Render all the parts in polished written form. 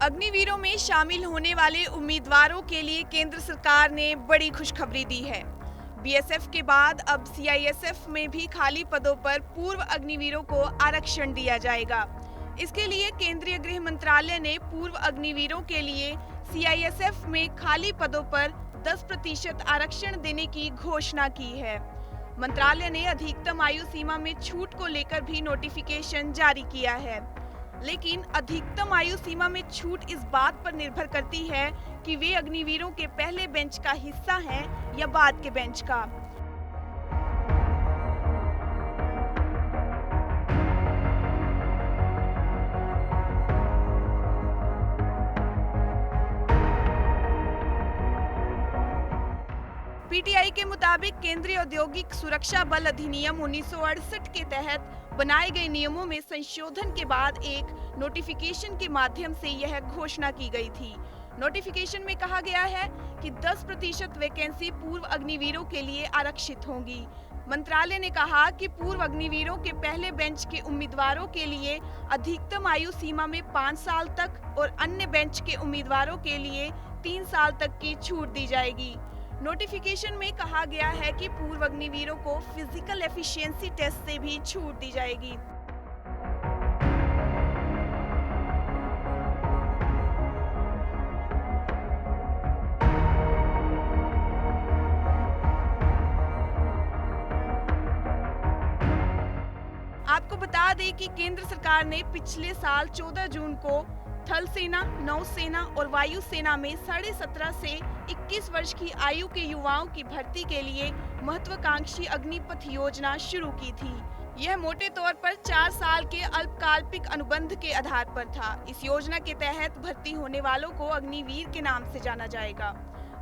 अग्निवीरों में शामिल होने वाले उम्मीदवारों के लिए केंद्र सरकार ने बड़ी खुशखबरी दी है। बीएसएफ के बाद अब सीआईएसएफ में भी खाली पदों पर पूर्व अग्निवीरों को आरक्षण दिया जाएगा। इसके लिए केंद्रीय गृह मंत्रालय ने पूर्व अग्निवीरों के लिए सीआईएसएफ में खाली पदों पर 10% आरक्षण देने की घोषणा की है। मंत्रालय ने अधिकतम आयु सीमा में छूट को लेकर भी नोटिफिकेशन जारी किया है, लेकिन अधिकतम आयु सीमा में छूट इस बात पर निर्भर करती है कि वे अग्निवीरों के पहले बेंच का हिस्सा हैं या बाद के बेंच का। पीटीआई के मुताबिक केंद्रीय औद्योगिक सुरक्षा बल अधिनियम 1968 के तहत बनाए गए नियमों में संशोधन के बाद एक नोटिफिकेशन के माध्यम से यह घोषणा की गई थी। नोटिफिकेशन में कहा गया है कि 10% वैकेंसी पूर्व अग्निवीरों के लिए आरक्षित होंगी। मंत्रालय ने कहा कि पूर्व अग्निवीरों के पहले बेंच के उम्मीदवारों के लिए अधिकतम आयु सीमा में 5 साल तक और अन्य बेंच के उम्मीदवारों के लिए 3 साल तक की छूट दी जाएगी। नोटिफिकेशन में कहा गया है कि पूर्व अग्निवीरों को फिजिकल एफिशिएंसी टेस्ट से भी छूट दी जाएगी। आपको बता दें कि केंद्र सरकार ने पिछले साल 14 जून को थल सेना, नौसेना और वायु सेना में 17.5 से 21 वर्ष की आयु के युवाओं की भर्ती के लिए महत्वाकांक्षी अग्निपथ योजना शुरू की थी। यह मोटे तौर पर 4 साल के अल्पकालिक अनुबंध के आधार पर था। इस योजना के तहत भर्ती होने वालों को अग्निवीर के नाम से जाना जाएगा।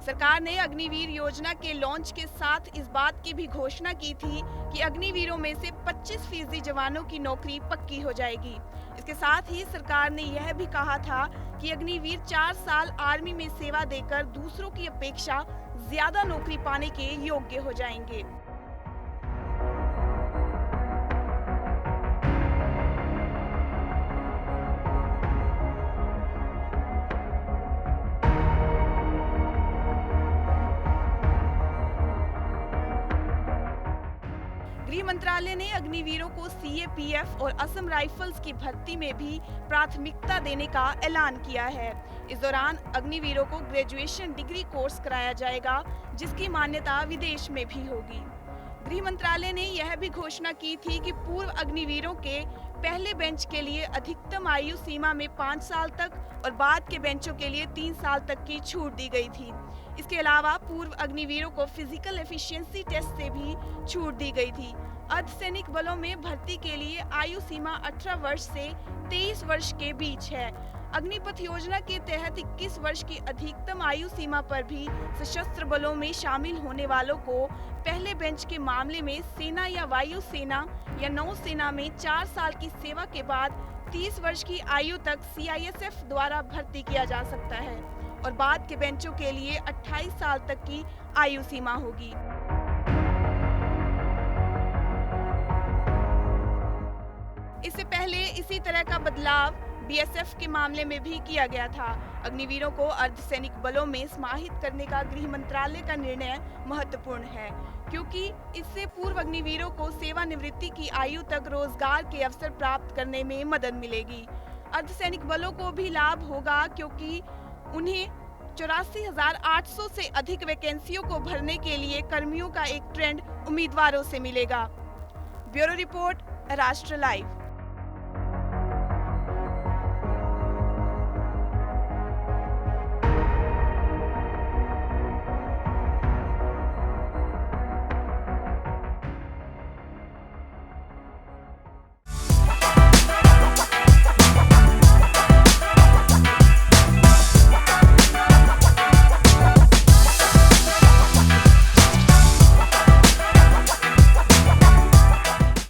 सरकार ने अग्निवीर योजना के लॉन्च के साथ इस बात की भी घोषणा की थी कि अग्निवीरों में से 25% जवानों की नौकरी पक्की हो जाएगी। इसके साथ ही सरकार ने यह भी कहा था कि अग्निवीर 4 साल आर्मी में सेवा देकर दूसरों की अपेक्षा ज्यादा नौकरी पाने के योग्य हो जाएंगे। गृह मंत्रालय ने अग्निवीरों को सीएपीएफ और असम राइफल्स की भर्ती में भी प्राथमिकता देने का ऐलान किया है। इस दौरान अग्निवीरों को ग्रेजुएशन डिग्री कोर्स कराया जाएगा, जिसकी मान्यता विदेश में भी होगी। गृह मंत्रालय ने यह भी घोषणा की थी कि पूर्व अग्निवीरों के पहले बेंच के लिए अधिकतम आयु सीमा में 5 साल तक और बाद के बेंचों के लिए 3 साल तक की छूट दी गई थी। इसके अलावा पूर्व अग्निवीरों को फिजिकल एफिशिएंसी टेस्ट से भी छूट दी गई थी। अर्धसैनिक बलों में भर्ती के लिए आयु सीमा 18 वर्ष से 23 वर्ष के बीच है। अग्निपथ योजना के तहत 21 वर्ष की अधिकतम आयु सीमा पर भी सशस्त्र बलों में शामिल होने वालों को पहले बेंच के मामले में सेना या वायु सेना या नौसेना में 4 साल की सेवा के बाद 30 वर्ष की आयु तक सीआईएसएफ द्वारा भर्ती किया जा सकता है और बाद के बेंचों के लिए 28 साल तक की आयु सीमा होगी। इससे पहले इसी तरह का बदलाव बीएसएफ के मामले में भी किया गया था। अग्निवीरों को अर्धसैनिक बलों में समाहित करने का गृह मंत्रालय का निर्णय महत्वपूर्ण है, क्योंकि इससे पूर्व अग्निवीरों को सेवानिवृत्ति की आयु तक रोजगार के अवसर प्राप्त करने में मदद मिलेगी। अर्धसैनिक बलों को भी लाभ होगा, क्योंकि उन्हें 84,800 से अधिक वैकेंसियों को भरने के लिए कर्मियों का एक ट्रेंड उम्मीदवारों से मिलेगा। ब्यूरो रिपोर्ट, राष्ट्र लाइव।